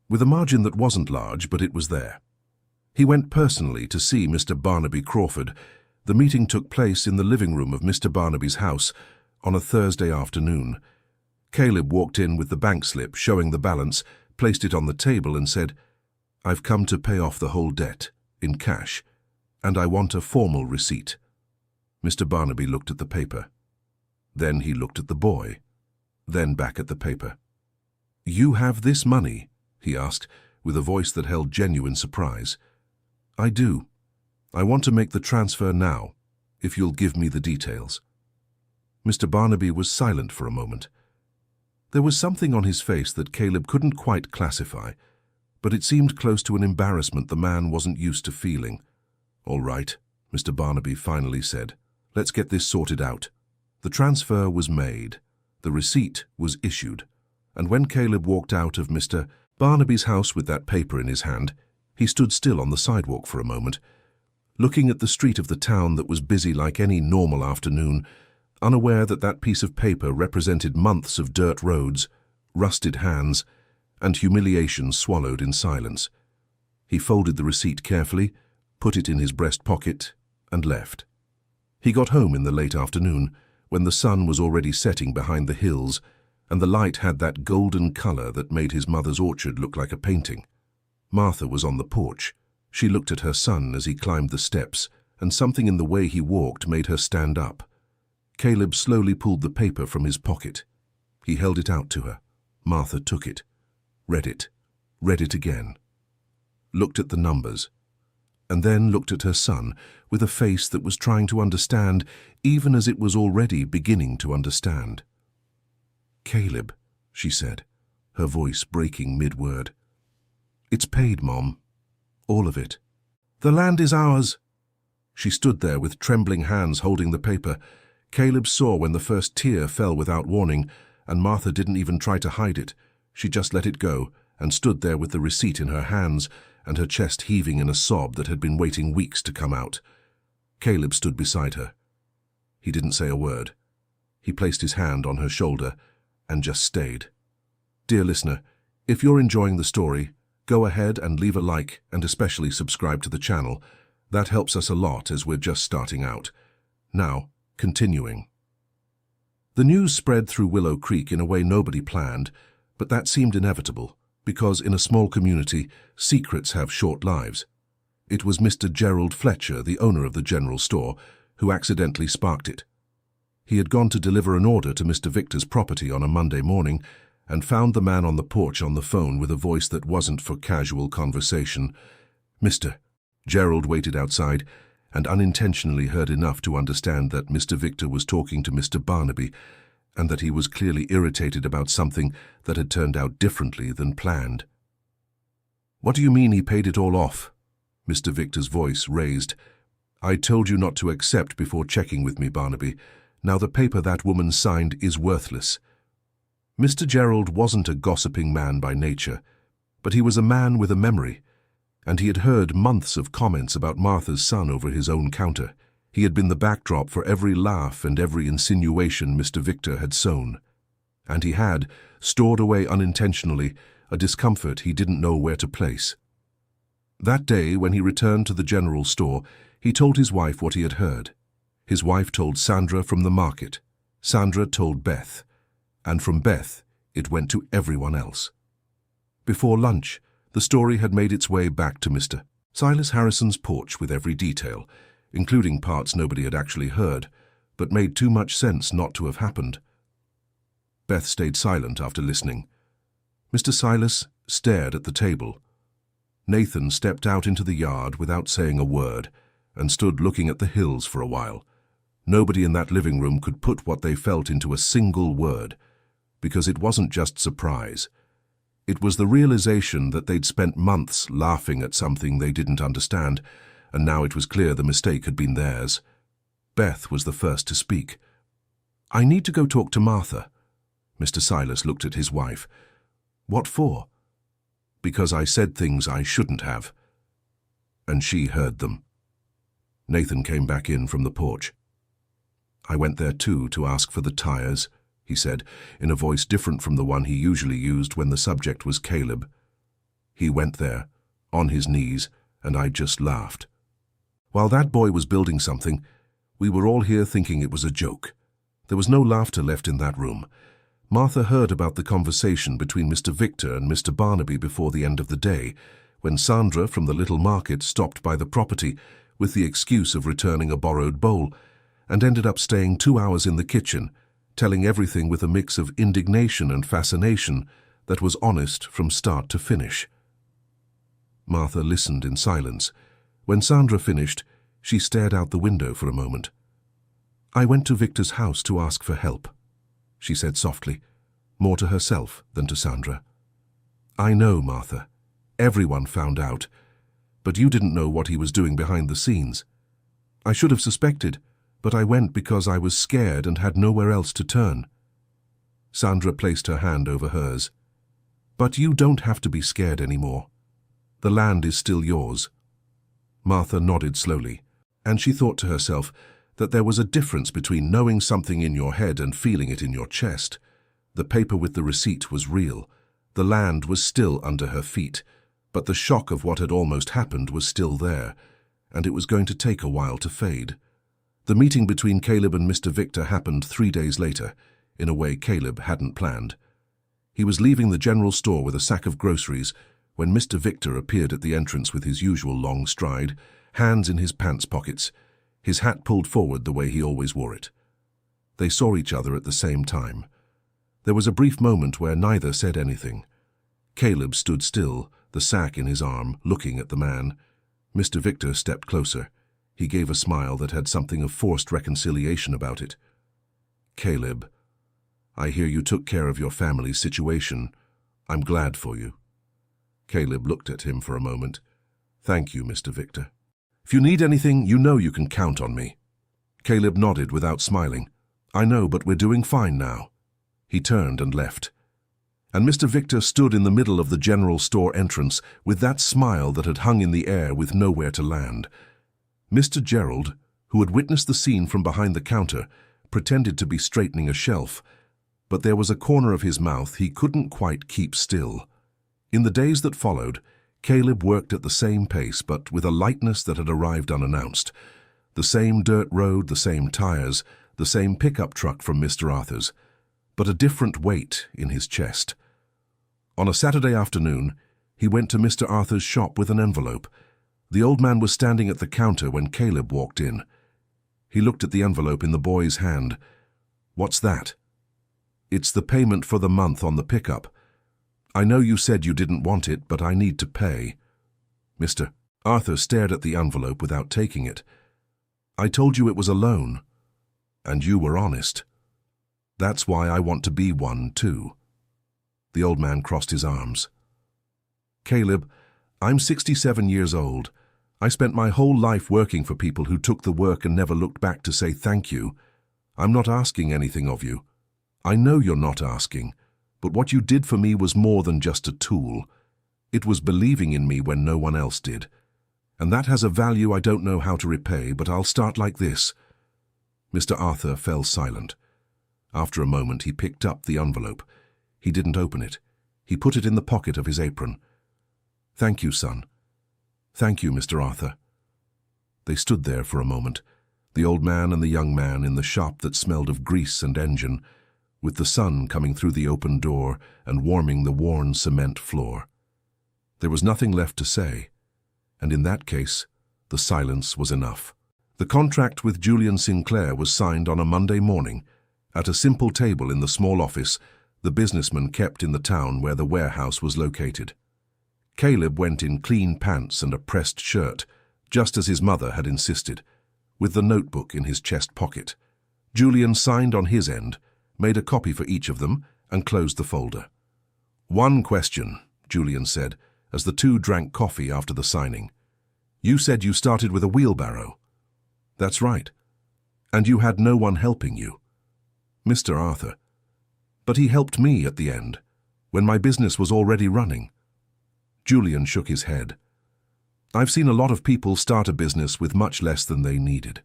with a margin that wasn't large, but it was there. He went personally to see Mr. Barnaby Crawford. The meeting took place in the living room of Mr. Barnaby's house on a Thursday afternoon. Caleb walked in with the bank slip showing the balance, placed it on the table and said, "I've come to pay off the whole debt, in cash, and I want a formal receipt." Mr. Barnaby looked at the paper. Then he looked at the boy, then back at the paper. "You have this money?" he asked, with a voice that held genuine surprise. "I do. I want to make the transfer now, if you'll give me the details." Mr. Barnaby was silent for a moment. There was something on his face that Caleb couldn't quite classify, but it seemed close to an embarrassment the man wasn't used to feeling. "All right," Mr. Barnaby finally said. "Let's get this sorted out." The transfer was made. The receipt was issued. And when Caleb walked out of Mr. Barnaby's house with that paper in his hand, he stood still on the sidewalk for a moment, looking at the street of the town that was busy like any normal afternoon, unaware that that piece of paper represented months of dirt roads, rusted hands, and humiliation swallowed in silence. He folded the receipt carefully, put it in his breast pocket, and left. He got home in the late afternoon, when the sun was already setting behind the hills, and the light had that golden color that made his mother's orchard look like a painting. Martha was on the porch. She looked at her son as he climbed the steps, and something in the way he walked made her stand up. Caleb slowly pulled the paper from his pocket. He held it out to her. Martha took it, read it again, looked at the numbers, and then looked at her son with a face that was trying to understand, even as it was already beginning to understand. "Caleb," she said, her voice breaking mid-word. "It's paid, Mom. All of it. The land is ours." She stood there with trembling hands holding the paper. Caleb saw when the first tear fell without warning, and Martha didn't even try to hide it. She just let it go and stood there with the receipt in her hands and her chest heaving in a sob that had been waiting weeks to come out. Caleb stood beside her. He didn't say a word. He placed his hand on her shoulder and just stayed. Dear listener, if you're enjoying the story, go ahead and leave a like and especially subscribe to the channel. That helps us a lot as we're just starting out. Now, continuing. The news spread through Willow Creek in a way nobody planned, but that seemed inevitable, because in a small community, secrets have short lives. It was Mr. Gerald Fletcher, the owner of the general store, who accidentally sparked it. He had gone to deliver an order to Mr. Victor's property on a Monday morning and found the man on the porch on the phone with a voice that wasn't for casual conversation. "Mr." Gerald waited outside and unintentionally heard enough to understand that Mr. Victor was talking to Mr. Barnaby and that he was clearly irritated about something that had turned out differently than planned. "What do you mean he paid it all off?" Mr. Victor's voice raised. "I told you not to accept before checking with me, Barnaby. Now the paper that woman signed is worthless." Mr. Gerald wasn't a gossiping man by nature, but he was a man with a memory, and he had heard months of comments about Martha's son over his own counter. He had been the backdrop for every laugh and every insinuation Mr. Victor had sown. And he had, stored away unintentionally, a discomfort he didn't know where to place. That day, when he returned to the general store, he told his wife what he had heard. His wife told Sandra from the market. Sandra told Beth. And from Beth, it went to everyone else. Before lunch, the story had made its way back to Mr. Silas Harrison's porch with every detail, including parts nobody had actually heard, but made too much sense not to have happened. Beth stayed silent after listening. Mr. Silas stared at the table. Nathan stepped out into the yard without saying a word and stood looking at the hills for a while. Nobody in that living room could put what they felt into a single word, because it wasn't just surprise. It was the realization that they'd spent months laughing at something they didn't understand, and now it was clear the mistake had been theirs. Beth was the first to speak. "I need to go talk to Martha." Mr. Silas looked at his wife. "What for?" "Because I said things I shouldn't have." And she heard them. Nathan came back in from the porch. "I went there too to ask for the tires," he said, in a voice different from the one he usually used when the subject was Caleb. "He went there, on his knees, and I just laughed. While that boy was building something, we were all here thinking it was a joke. There was no laughter left in that room. Martha heard about the conversation between Mr. Victor and Mr. Barnaby before the end of the day, when Sandra from the little market stopped by the property with the excuse of returning a borrowed bowl, and ended up staying 2 hours in the kitchen, telling everything with a mix of indignation and fascination that was honest from start to finish. Martha listened in silence. When Sandra finished, she stared out the window for a moment. "I went to Victor's house to ask for help," she said softly, more to herself than to Sandra. "I know, Martha. Everyone found out. But you didn't know what he was doing behind the scenes. I should have suspected, but I went because I was scared and had nowhere else to turn." Sandra placed her hand over hers. "But you don't have to be scared anymore. The land is still yours." Martha nodded slowly, and she thought to herself that there was a difference between knowing something in your head and feeling it in your chest. The paper with the receipt was real. The land was still under her feet, but the shock of what had almost happened was still there, and it was going to take a while to fade. The meeting between Caleb and Mr. Victor happened 3 days later, in a way Caleb hadn't planned. He was leaving the general store with a sack of groceries when Mr. Victor appeared at the entrance with his usual long stride, hands in his pants pockets, his hat pulled forward the way he always wore it. They saw each other at the same time. There was a brief moment where neither said anything. Caleb stood still, the sack in his arm, looking at the man. Mr. Victor stepped closer. He gave a smile that had something of forced reconciliation about it. "Caleb, I hear you took care of your family's situation. I'm glad for you." Caleb looked at him for a moment. "Thank you, Mr. Victor. If you need anything, you know you can count on me." Caleb nodded without smiling. "I know, but we're doing fine now." He turned and left. And Mr. Victor stood in the middle of the general store entrance with that smile that had hung in the air with nowhere to land. Mr. Gerald, who had witnessed the scene from behind the counter, pretended to be straightening a shelf, but there was a corner of his mouth he couldn't quite keep still. In the days that followed, Caleb worked at the same pace, but with a lightness that had arrived unannounced. The same dirt road, the same tires, the same pickup truck from Mr. Arthur's, but a different weight in his chest. On a Saturday afternoon, he went to Mr. Arthur's shop with an envelope. The old man was standing at the counter when Caleb walked in. He looked at the envelope in the boy's hand. "What's that?" "It's the payment for the month on the pickup. I know you said you didn't want it, but I need to pay." Mr. Arthur stared at the envelope without taking it. "I told you it was a loan, and you were honest. That's why I want to be one, too." The old man crossed his arms. "Caleb, I'm 67 years old. I spent my whole life working for people who took the work and never looked back to say thank you. I'm not asking anything of you. I know you're not asking, but what you did for me was more than just a tool. It was believing in me when no one else did. And that has a value I don't know how to repay, but I'll start like this." Mr. Arthur fell silent. After a moment, he picked up the envelope. He didn't open it. He put it in the pocket of his apron. "Thank you, son." "Thank you, Mr. Arthur." They stood there for a moment, the old man and the young man in the shop that smelled of grease and engine, with the sun coming through the open door and warming the worn cement floor. There was nothing left to say, and in that case, the silence was enough. The contract with Julian Sinclair was signed on a Monday morning, at a simple table in the small office the businessman kept in the town where the warehouse was located. Caleb went in clean pants and a pressed shirt, just as his mother had insisted, with the notebook in his chest pocket. Julian signed on his end, made a copy for each of them, and closed the folder. "One question," Julian said, as the two drank coffee after the signing. "You said you started with a wheelbarrow." "That's right. And you had no one helping you." "Mr. Arthur. But he helped me at the end, when my business was already running." Julian shook his head. "I've seen a lot of people start a business with much less than they needed.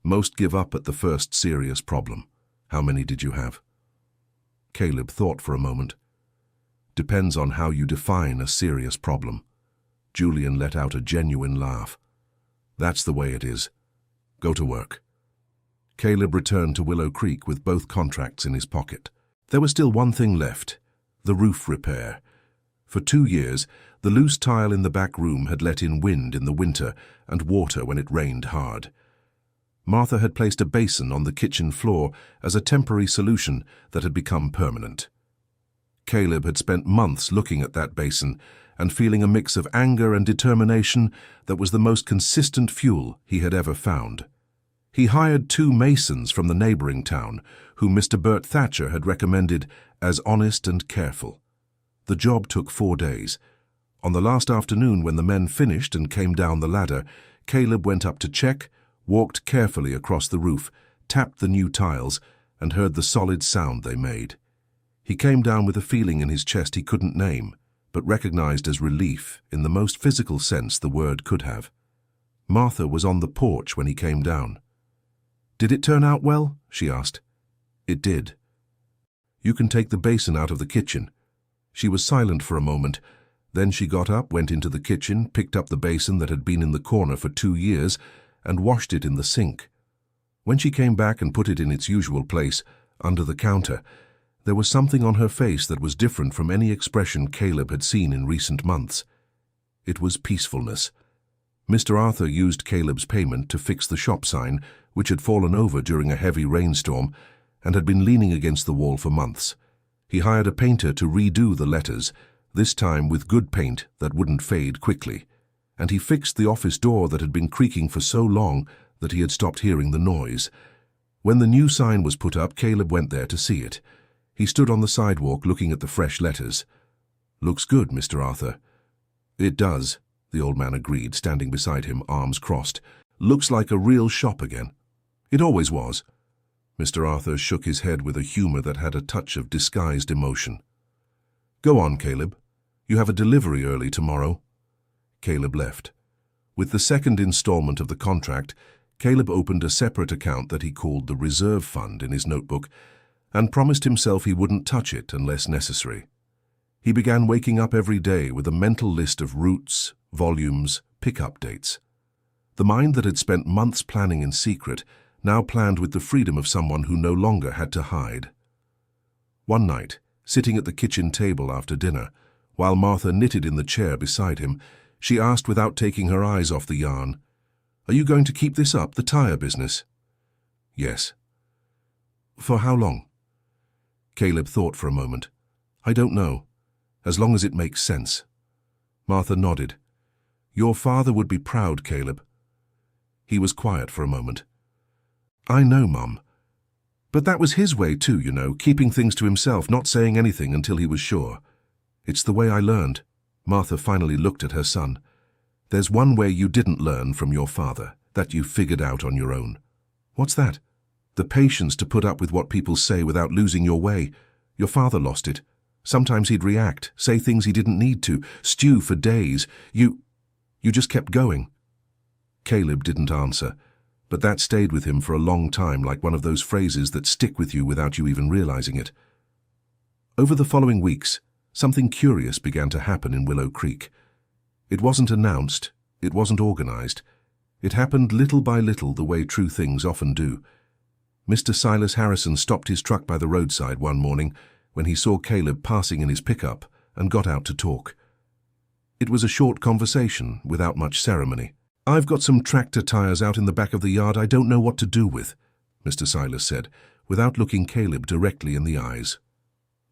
Most give up at the first serious problem. How many did you have?" Caleb thought for a moment. "Depends on how you define a serious problem." Julian let out a genuine laugh. "That's the way it is. Go to work." Caleb returned to Willow Creek with both contracts in his pocket. There was still one thing left, the roof repair. For 2 years, the loose tile in the back room had let in wind in the winter and water when it rained hard. Martha had placed a basin on the kitchen floor as a temporary solution that had become permanent. Caleb had spent months looking at that basin and feeling a mix of anger and determination that was the most consistent fuel he had ever found. He hired 2 masons from the neighboring town, whom Mr. Bert Thatcher had recommended as honest and careful. The job took 4 days. On the last afternoon, when the men finished and came down the ladder, Caleb went up to check, walked carefully across the roof, tapped the new tiles, and heard the solid sound they made. He came down with a feeling in his chest he couldn't name, but recognized as relief in the most physical sense the word could have. Martha was on the porch when he came down. "Did it turn out well?" she asked. "It did." "You can take the basin out of the kitchen." She was silent for a moment. Then she got up, went into the kitchen, picked up the basin that had been in the corner for 2 years, and washed it in the sink. When she came back and put it in its usual place, under the counter, there was something on her face that was different from any expression Caleb had seen in recent months. It was peacefulness. Mr. Arthur used Caleb's payment to fix the shop sign, which had fallen over during a heavy rainstorm and had been leaning against the wall for months. He hired a painter to redo the letters, this time with good paint that wouldn't fade quickly, and he fixed the office door that had been creaking for so long that he had stopped hearing the noise. When the new sign was put up, Caleb went there to see it. He stood on the sidewalk looking at the fresh letters. "Looks good, Mr. Arthur." "It does," the old man agreed, standing beside him, arms crossed. "Looks like a real shop again." "It always was." Mr. Arthur shook his head with a humor that had a touch of disguised emotion. "Go on, Caleb. You have a delivery early tomorrow." Caleb left. With the second installment of the contract, Caleb opened a separate account that he called the Reserve Fund in his notebook and promised himself he wouldn't touch it unless necessary. He began waking up every day with a mental list of routes, volumes, pickup dates. The mind that had spent months planning in secret now planned with the freedom of someone who no longer had to hide. One night, sitting at the kitchen table after dinner, while Martha knitted in the chair beside him, she asked without taking her eyes off the yarn, "Are you going to keep this up, the tire business?" "Yes." "For how long?" Caleb thought for a moment. "I don't know, as long as it makes sense." Martha nodded. "Your father would be proud, Caleb." He was quiet for a moment. "I know, Mum. But that was his way too, you know, keeping things to himself, not saying anything until he was sure. It's the way I learned." Martha finally looked at her son. "There's one way you didn't learn from your father, that you figured out on your own." "What's that?" "The patience to put up with what people say without losing your way. Your father lost it. Sometimes he'd react, say things he didn't need to, stew for days. You just kept going." Caleb didn't answer, but that stayed with him for a long time, like one of those phrases that stick with you without you even realizing it. Over the following weeks, something curious began to happen in Willow Creek. It wasn't announced, it wasn't organized. It happened little by little, the way true things often do. Mr. Silas Harrison stopped his truck by the roadside one morning when he saw Caleb passing in his pickup and got out to talk. It was a short conversation, without much ceremony. "I've got some tractor tires out in the back of the yard I don't know what to do with," Mr. Silas said, without looking Caleb directly in the eyes.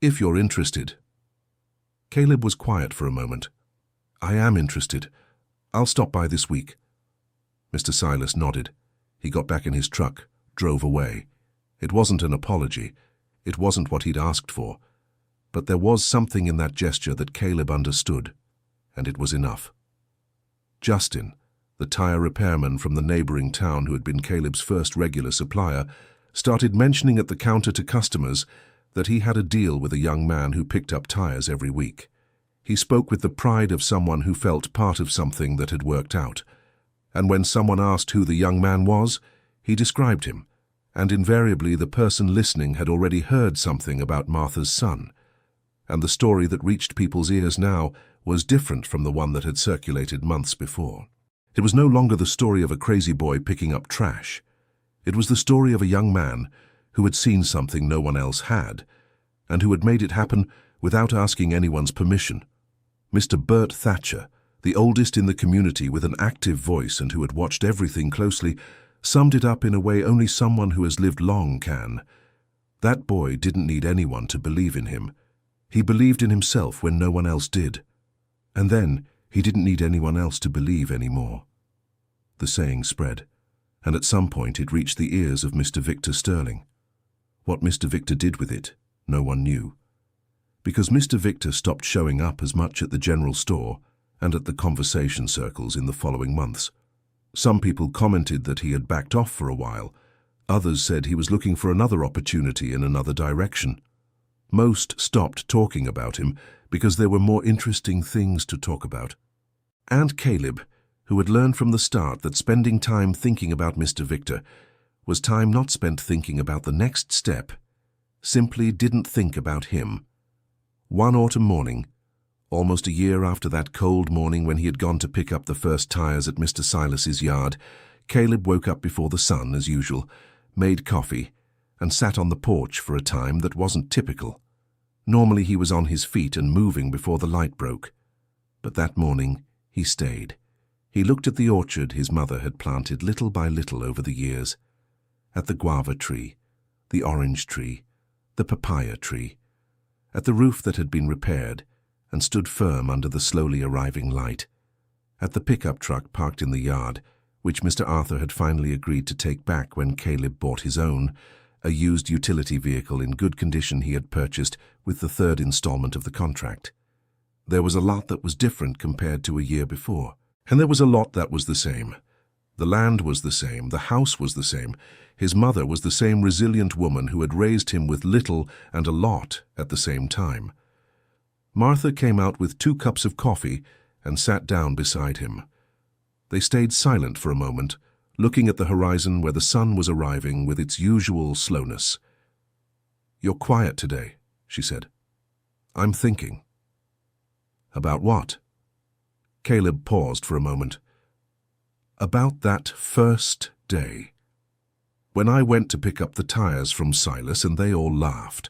"If you're interested." Caleb was quiet for a moment. "I am interested. I'll stop by this week." Mr. Silas nodded. He got back in his truck, drove away. It wasn't an apology. It wasn't what he'd asked for. But there was something in that gesture that Caleb understood, and it was enough. Justin, the tire repairman from the neighboring town who had been Caleb's first regular supplier, started mentioning at the counter to customers that he had a deal with a young man who picked up tires every week. He spoke with the pride of someone who felt part of something that had worked out. And when someone asked who the young man was, he described him, and invariably the person listening had already heard something about Martha's son. And the story that reached people's ears now was different from the one that had circulated months before. It was no longer the story of a crazy boy picking up trash. It was the story of a young man who had seen something no one else had, and who had made it happen without asking anyone's permission. Mr. Bert Thatcher, the oldest in the community with an active voice and who had watched everything closely, summed it up in a way only someone who has lived long can. That boy didn't need anyone to believe in him. He believed in himself when no one else did. And then he didn't need anyone else to believe anymore. The saying spread, and at some point it reached the ears of Mr. Victor Sterling. What Mr. Victor did with it, no one knew. Because Mr. Victor stopped showing up as much at the general store and at the conversation circles in the following months. Some people commented that he had backed off for a while. Others said he was looking for another opportunity in another direction. Most stopped talking about him because there were more interesting things to talk about. And Caleb, who had learned from the start that spending time thinking about Mr. Victor was time not spent thinking about the next step, simply didn't think about him. One autumn morning, almost a year after that cold morning when he had gone to pick up the first tires at Mr. Silas's yard, Caleb woke up before the sun, as usual, made coffee, and sat on the porch for a time that wasn't typical. Normally he was on his feet and moving before the light broke. But that morning he stayed. He looked at the orchard his mother had planted little by little over the years, at the guava tree, the orange tree, the papaya tree, at the roof that had been repaired and stood firm under the slowly arriving light, at the pickup truck parked in the yard, which Mr. Arthur had finally agreed to take back when Caleb bought his own, a used utility vehicle in good condition he had purchased with the third installment of the contract. There was a lot that was different compared to a year before, and there was a lot that was the same. The land was the same, the house was the same. His mother was the same resilient woman who had raised him with little and a lot at the same time. Martha came out with 2 cups of coffee and sat down beside him. They stayed silent for a moment, looking at the horizon where the sun was arriving with its usual slowness. "You're quiet today," she said. "I'm thinking." "About what?" Caleb paused for a moment. "About that first day. When I went to pick up the tires from Silas and they all laughed."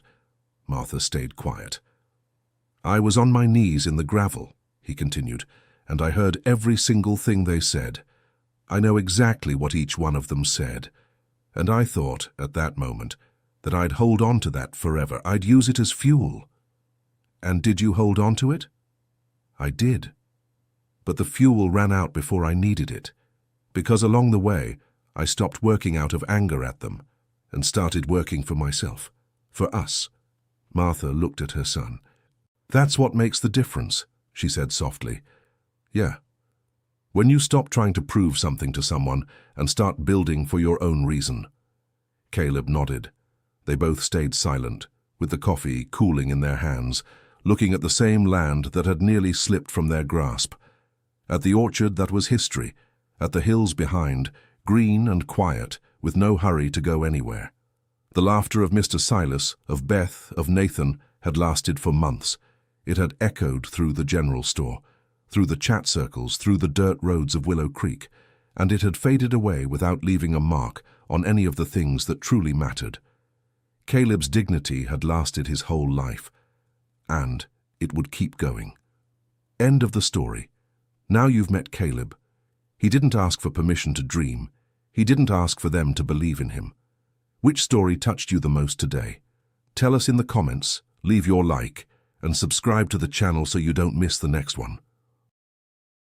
Martha stayed quiet. "I was on my knees in the gravel," he continued, "and I heard every single thing they said. I know exactly what each one of them said. And I thought, at that moment, that I'd hold on to that forever. I'd use it as fuel." "And did you hold on to it?" "I did. But the fuel ran out before I needed it, because along the way, I stopped working out of anger at them and started working for myself, for us." Martha looked at her son. "That's what makes the difference," she said softly. "Yeah. When you stop trying to prove something to someone and start building for your own reason." Caleb nodded. They both stayed silent, with the coffee cooling in their hands, looking at the same land that had nearly slipped from their grasp, at the orchard that was history, at the hills behind, green and quiet, with no hurry to go anywhere. The laughter of Mr. Silas, of Beth, of Nathan, had lasted for months. It had echoed through the general store, through the chat circles, through the dirt roads of Willow Creek, and it had faded away without leaving a mark on any of the things that truly mattered. Caleb's dignity had lasted his whole life, and it would keep going. End of the story. Now you've met Caleb. He didn't ask for permission to dream. He didn't ask for them to believe in him. Which story touched you the most today? Tell us in the comments, leave your like, and subscribe to the channel so you don't miss the next one.